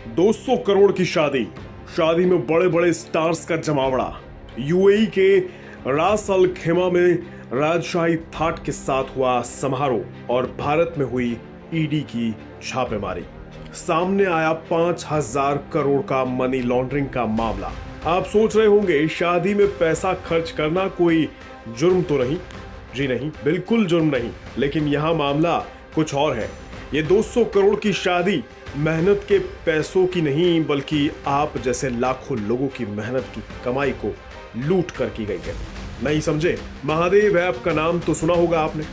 200 करोड़ की शादी, शादी में बड़े बड़े स्टार्स का जमावड़ा। यूएई के रास अल खेमा में राजशाही थाट के साथ हुआ समारोह और भारत में हुई ईडी की छापेमारी। सामने आया 5,000 करोड़ का मनी लॉन्ड्रिंग का मामला। आप सोच रहे होंगे शादी में पैसा खर्च करना कोई जुर्म तो नहीं? जी नहीं, बिल्कुल जुर्म नहीं। लेकिन यहाँ मामला कुछ और है। ये 200 करोड़ की शादी मेहनत के पैसों की नहीं, बल्कि आप जैसे लाखों लोगों की मेहनत की कमाई को लूट कर की गई है। नहीं समझे? महादेव ऐप का नाम तो सुना होगा आपने।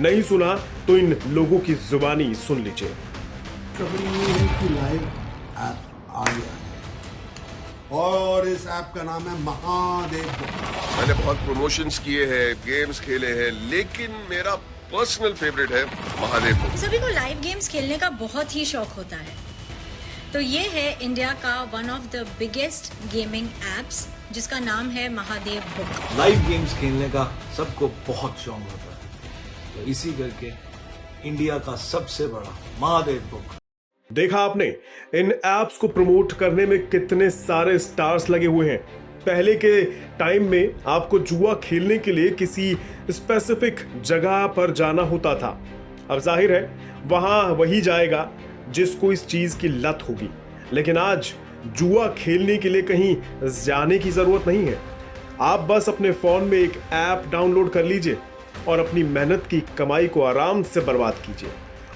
नहीं सुना तो इन लोगों की जुबानी सुन लीजिए। खबर ये है कि लाइव ऐप आ गया है और इस ऐप का नाम है महादेव। मैंने बहुत प्रमोशंस किए हैं, गेम्स खेले हैं, लेकिन मेरा पर्सनल फेवरेट है महादेव। सभी को लाइव गेम्स खेलने का बहुत ही शौक होता है, तो ये है इंडिया का one of the biggest gaming apps जिसका नाम है महादेव बुक। लाइव गेम्स खेलने का सबको बहुत शौक होता है, तो इसी करके इंडिया का सबसे बड़ा महादेव बुक। देखा आपने इन एप्स को प्रमोट करने में कितने सारे स्टार्स लगे हुए हैं। पहले के टाइम में आपको जुआ खेलने के लिए किसी स्पेसिफिक जगह पर जाना होता था। अब जाहिर है वहां वही जाएगा जिसको इस चीज की लत होगी। लेकिन आज जुआ खेलने के लिए कहीं जाने की जरूरत नहीं है। आप बस अपने फोन में एक ऐप डाउनलोड कर लीजिए और अपनी मेहनत की कमाई को आराम से बर्बाद कीजिए।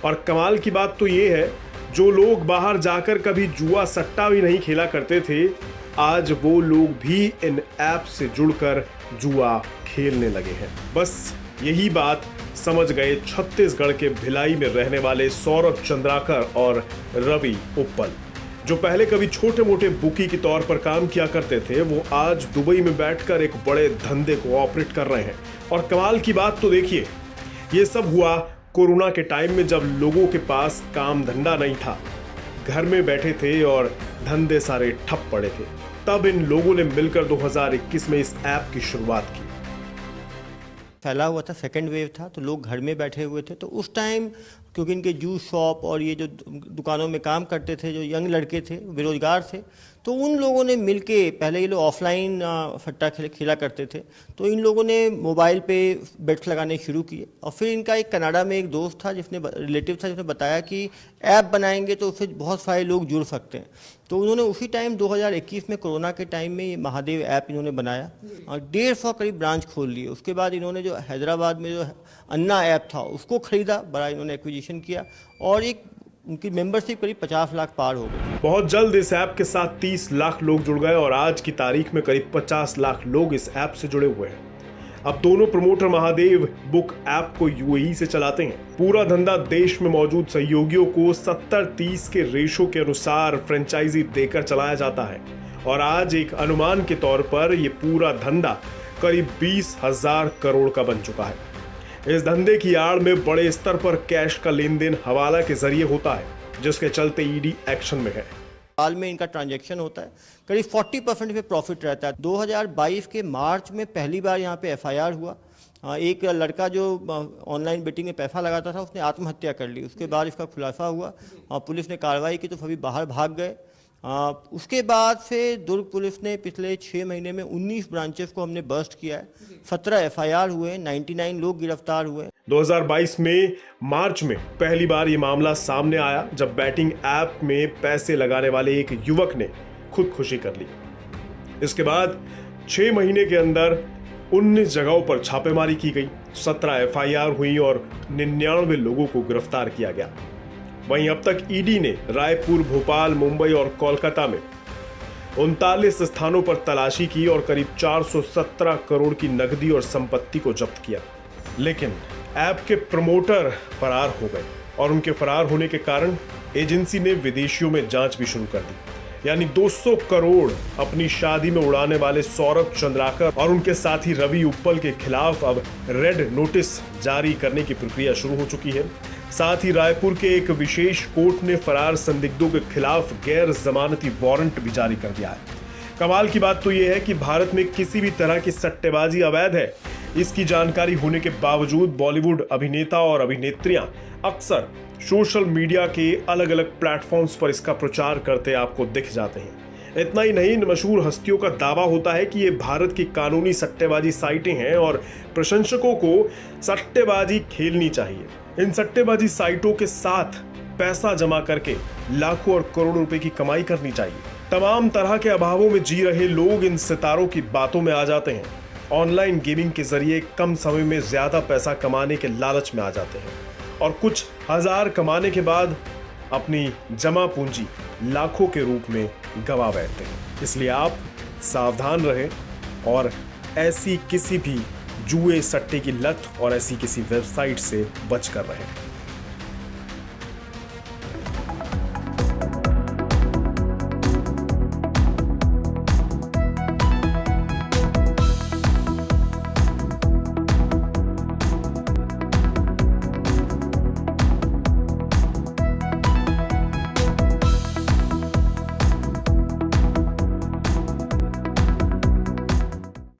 और कमाल की बात तो ये है, जो लोग बाहर जाकर कभी जुआ सट्टा भी नहीं खेला करते थे, आज वो लोग भी इन ऐप से जुड़कर जुआ खेलने लगे हैं। बस यही बात समझ गए छत्तीसगढ़ के भिलाई में रहने वाले सौरभ चंद्राकर और रवि उप्पल, जो पहले कभी छोटे मोटे बुकी के तौर पर काम किया करते थे। वो आज दुबई में बैठकर एक बड़े धंधे को ऑपरेट कर रहे हैं। और कमाल की बात तो देखिए, ये सब हुआ कोरोना के टाइम में, जब लोगों के पास काम धंधा नहीं था, घर में बैठे थे और धंधे सारे ठप पड़े थे। तब इन लोगों ने मिलकर 2021 में इस ऐप की शुरुआत की। फैला हुआ था, सेकेंड वेव था, तो लोग घर में बैठे हुए थे। तो उस टाइम क्योंकि इनके जूस शॉप और ये जो दुकानों में काम करते थे, जो यंग लड़के थे, बेरोजगार थे, तो उन लोगों ने मिलके, पहले ये लोग ऑफलाइन सट्टा खेला करते थे, तो इन लोगों ने मोबाइल पे बेट्स लगाने शुरू किए। और फिर इनका एक कनाडा में एक दोस्त था, रिलेटिव था, जिसने बताया कि ऐप बनाएंगे तो उससे बहुत सारे लोग जुड़ सकते हैं। तो उन्होंने उसी टाइम 2021 में कोरोना के टाइम में ये महादेव ऐप इन्होंने बनाया और 150 करीब ब्रांच खोल लिए। उसके बाद इन्होंने जो हैदराबाद में जो अन्ना ऐप था उसको खरीदा, बड़ा इन्होंने एक्विजिशन किया और एक उनकी मेंबरशिप करीब 50 लाख पार हो गई। बहुत जल्द इस ऐप के साथ 30 लाख लोग जुड़ गए और आज की तारीख में करीब 50 लाख लोग इस ऐप से जुड़े हुए हैं। अब दोनों प्रमोटर महादेव बुक ऐप को यूएई से चलाते हैं। पूरा धंधा देश में मौजूद सहयोगियों को 70-30 के रेशो के अनुसार फ्रेंचाइजी देकर चलाया जाता है। और आज एक अनुमान के तौर पर यह पूरा धंधा करीब 20,000 करोड़ का बन चुका है। इस धंधे की आड़ में बड़े स्तर पर कैश का लेन देन हवाला के जरिए होता है, जिसके चलते ईडी एक्शन में है। साल में इनका ट्रांजैक्शन होता है, करीब 40% पे प्रॉफिट रहता है। 2022 के मार्च में पहली बार यहाँ पे एफआईआर हुआ। एक लड़का जो ऑनलाइन बेटिंग में पैसा लगाता था, उसने आत्महत्या कर ली। उसके बाद इसका खुलासा हुआ और पुलिस ने कार्रवाई की, तो सभी बाहर भाग गए। उसके बाद से दुर्ग पुलिस ने पिछले 6 महीने में 19 ब्रांचेस को हमने बस्ट किया है। 17 एफआईआर हुए, 99 लोग गिरफ्तार हुए। 2022 में मार्च में पहली बार ये मामला सामने आया, जब बैटिंग ऐप में पैसे लगाने वाले एक युवक ने खुदकुशी कर ली। इसके बाद 6 महीने के अंदर 19 जगहों पर छापेमारी की गई, 17 एफआईआर हुई और 99 लोगों को गिरफ्तार किया गया। वहीं अब तक ईडी ने रायपुर, भोपाल, मुंबई और कोलकाता में 39 स्थानों पर तलाशी की और करीब 417 करोड़ की नकदी और संपत्ति को जब्त किया। लेकिन ऐप के प्रमोटर फरार हो गए और उनके फरार होने के कारण एजेंसी ने विदेशियों में जांच भी शुरू कर दी। यानी 200 करोड़ अपनी शादी में उड़ाने वाले सौरभ चंद्राकर और उनके साथी रवि उप्पल के खिलाफ अब रेड नोटिस जारी करने की प्रक्रिया शुरू हो चुकी है। साथ ही रायपुर के एक विशेष कोर्ट ने फरार संदिग्धों के खिलाफ गैर जमानती वारंट भी जारी कर दिया है। कमाल की बात तो यह है कि भारत में किसी भी तरह की सट्टेबाजी अवैध है, इसकी जानकारी होने के बावजूद बॉलीवुड अभिनेता और अभिनेत्रियां अक्सर सोशल मीडिया के अलग अलग प्लेटफॉर्म्स पर इसका प्रचार करते आपको दिख जाते हैं। इतना ही नहीं, इन मशहूर हस्तियों का दावा होता है कि ये भारत की कानूनी सट्टेबाजी साइटें हैं और प्रशंसकों को सट्टेबाजी खेलनी चाहिए। इन सट्टेबाजी साइटों के साथ पैसा जमा करके लाखों और करोड़ों रुपए की कमाई करनी चाहिए। तमाम तरह के अभावों में जी रहे लोग इन सितारों की बातों में आ जाते हैं। ऑनलाइन गेमिंग के जरिए कम समय में ज्यादा पैसा कमाने के लालच में आ जाते हैं और कुछ हजार कमाने के बाद अपनी जमा पूंजी लाखों के रूप में गंवा बैठते हैं। इसलिए आप सावधान रहें और ऐसी किसी भी जुए सट्टे की लत और ऐसी किसी वेबसाइट से बचकर रहें।